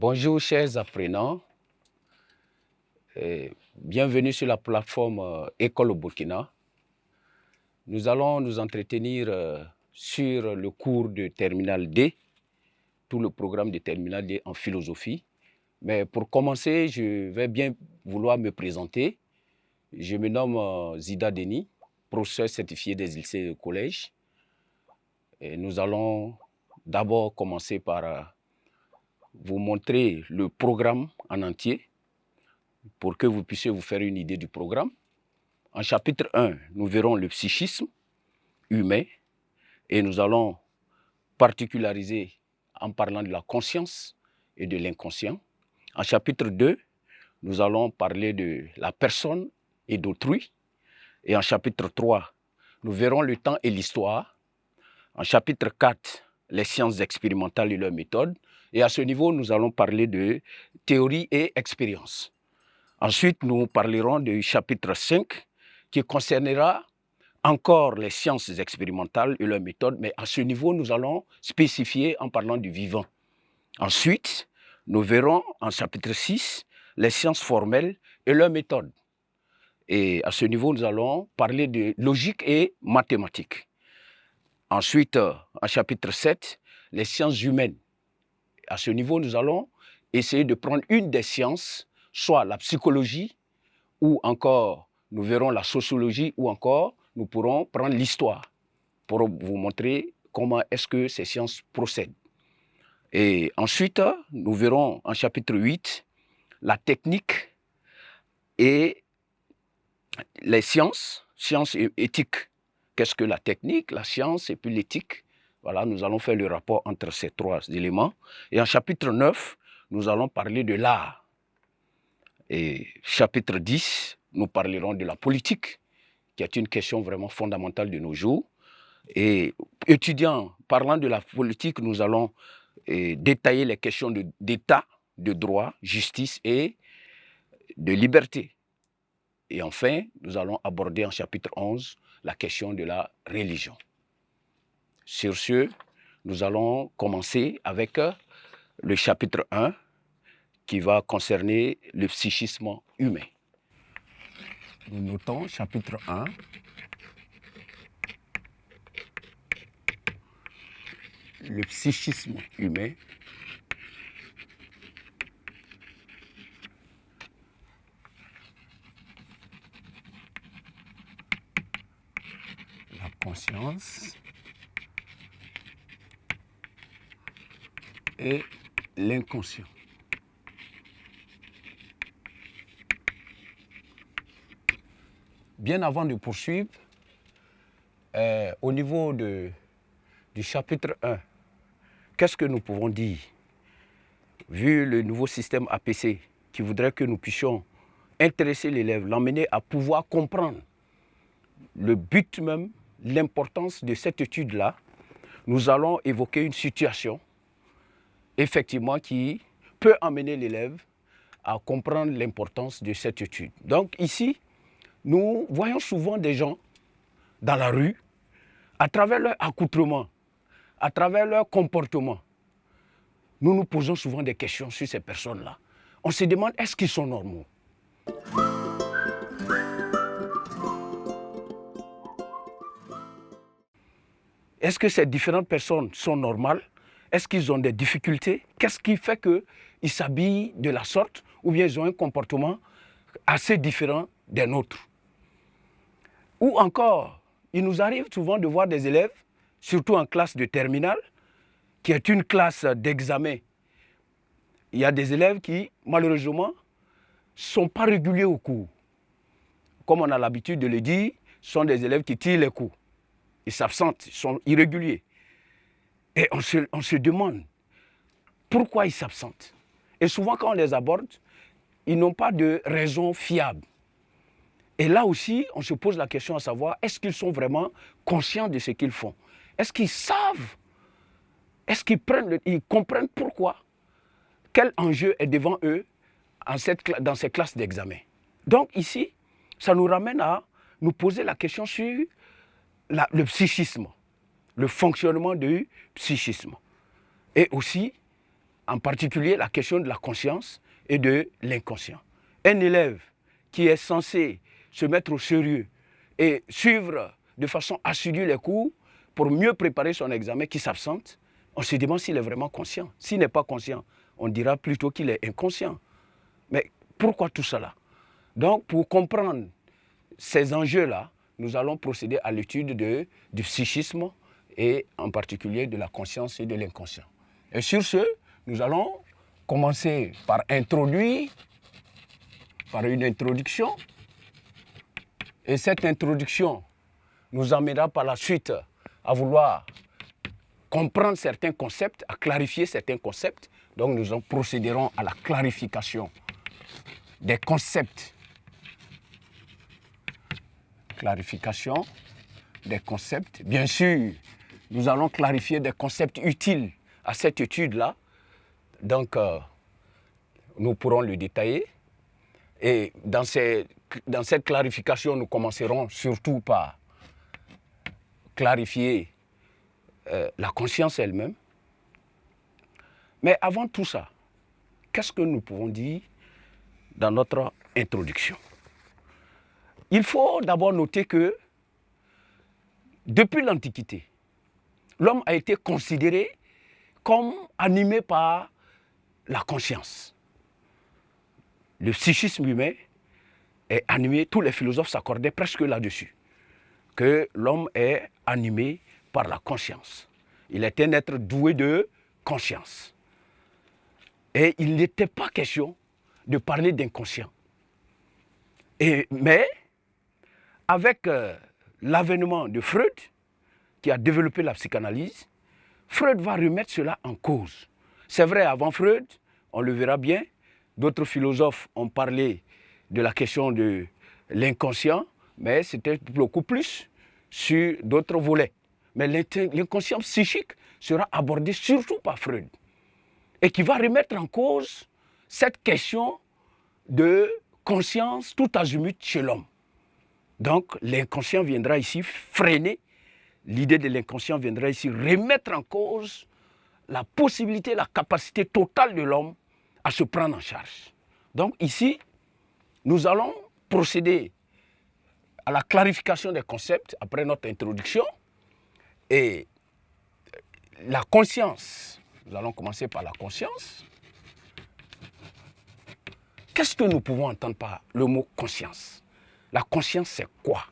Bonjour chers apprenants, bienvenue sur la plateforme École au Burkina. Nous allons nous entretenir sur le cours de Terminal D, tout le programme de Terminal D en philosophie. Mais pour commencer, je vais bien vouloir me présenter. Je me nomme Zida Denis, professeur certifié des lycées et collèges. Et nous allons d'abord commencer par vous montrer le programme en entier pour que vous puissiez vous faire une idée du programme. En chapitre 1, nous verrons le psychisme humain et nous allons particulariser en parlant de la conscience et de l'inconscient. En chapitre 2, nous allons parler de la personne et d'autrui. Et en chapitre 3, nous verrons le temps et l'histoire. En chapitre 4, les sciences expérimentales et leurs méthodes. Et à ce niveau, nous allons parler de théorie et expérience. Ensuite, nous parlerons du chapitre 5 qui concernera encore les sciences expérimentales et leurs méthodes, mais à ce niveau, nous allons spécifier en parlant du vivant. Ensuite, nous verrons en chapitre 6 les sciences formelles et leurs méthodes. Et à ce niveau, nous allons parler de logique et mathématiques. Ensuite, en chapitre 7, les sciences humaines. À ce niveau, nous allons essayer de prendre une des sciences, soit la psychologie, ou encore nous verrons la sociologie, ou encore nous pourrons prendre l'histoire pour vous montrer comment est-ce que ces sciences procèdent. Et ensuite, nous verrons en chapitre 8 la technique et les sciences et éthique. Qu'est-ce que la technique, la science et puis l'éthique? Voilà, nous allons faire le rapport entre ces trois éléments. Et en chapitre 9, nous allons parler de l'art. Et chapitre 10, nous parlerons de la politique, qui est une question vraiment fondamentale de nos jours. Et étudiants, parlant de la politique, nous allons détailler les questions d'État, de droit, justice et de liberté. Et enfin, nous allons aborder en chapitre 11 la question de la religion. Sur ce, nous allons commencer avec le chapitre 1 qui va concerner le psychisme humain. Nous notons chapitre 1. Le psychisme humain. La conscience et l'inconscient. Bien avant de poursuivre, au niveau du chapitre 1, qu'est-ce que nous pouvons dire? Vu le nouveau système APC qui voudrait que nous puissions intéresser l'élève, l'emmener à pouvoir comprendre le but même, l'importance de cette étude-là, nous allons évoquer une situation, effectivement, qui peut amener l'élève à comprendre l'importance de cette étude. Donc ici, nous voyons souvent des gens dans la rue, à travers leur accoutrement, à travers leur comportement. Nous nous posons souvent des questions sur ces personnes-là. On se demande, est-ce qu'ils sont normaux? Est-ce que ces différentes personnes sont normales? Est-ce qu'ils ont des difficultés? Qu'est-ce qui fait qu'ils s'habillent de la sorte? Ou bien ils ont un comportement assez différent des nôtres? Ou encore, il nous arrive souvent de voir des élèves, surtout en classe de terminale, qui est une classe d'examen. Il y a des élèves qui, malheureusement, ne sont pas réguliers au cours. Comme on a l'habitude de le dire, ce sont des élèves qui tirent les cours. Ils s'absentent, ils sont irréguliers. Et on se demande pourquoi ils s'absentent. Et souvent, quand on les aborde, ils n'ont pas de raison fiable. Et là aussi, on se pose la question à savoir, est-ce qu'ils sont vraiment conscients de ce qu'ils font? Est-ce qu'ils savent? Est-ce qu'ils comprennent pourquoi? Quel enjeu est devant eux dans ces classes d'examen? Donc ici, ça nous ramène à nous poser la question sur le psychisme, le fonctionnement du psychisme. Et aussi, en particulier la question de la conscience et de l'inconscient. Un élève qui est censé se mettre au sérieux et suivre de façon assidue les cours pour mieux préparer son examen, qui s'absente, on se demande s'il est vraiment conscient. S'il n'est pas conscient, on dira plutôt qu'il est inconscient. Mais pourquoi tout cela? Donc, pour comprendre ces enjeux-là, nous allons procéder à l'étude du psychisme et en particulier de la conscience et de l'inconscient. Et sur ce, nous allons commencer par introduire, par une introduction. Et cette introduction nous amènera par la suite à vouloir comprendre certains concepts, à clarifier certains concepts. Donc nous en procéderons à la clarification des concepts. Clarification des concepts. Bien sûr, nous allons clarifier des concepts utiles à cette étude-là. Donc, nous pourrons le détailler. Et dans cette clarification, nous commencerons surtout par clarifier la conscience elle-même. Mais avant tout ça, qu'est-ce que nous pouvons dire dans notre introduction? Il faut d'abord noter que depuis l'Antiquité, l'homme a été considéré comme animé par la conscience. Le psychisme humain est animé, tous les philosophes s'accordaient presque là-dessus, que l'homme est animé par la conscience. Il est un être doué de conscience. Et il n'était pas question de parler d'inconscient. Mais avec l'avènement de Freud, qui a développé la psychanalyse, Freud va remettre cela en cause. C'est vrai, avant Freud, on le verra bien, d'autres philosophes ont parlé de la question de l'inconscient, mais c'était beaucoup plus sur d'autres volets. Mais l'inconscient psychique sera abordé surtout par Freud, et qui va remettre en cause cette question de conscience tout azimut chez l'homme. Donc l'inconscient viendra ici freiner, l'idée de l'inconscient viendra ici remettre en cause la possibilité, la capacité totale de l'homme à se prendre en charge. Donc ici, nous allons procéder à la clarification des concepts après notre introduction. Et la conscience, nous allons commencer par la conscience. Qu'est-ce que nous pouvons entendre par le mot conscience? La conscience, c'est quoi?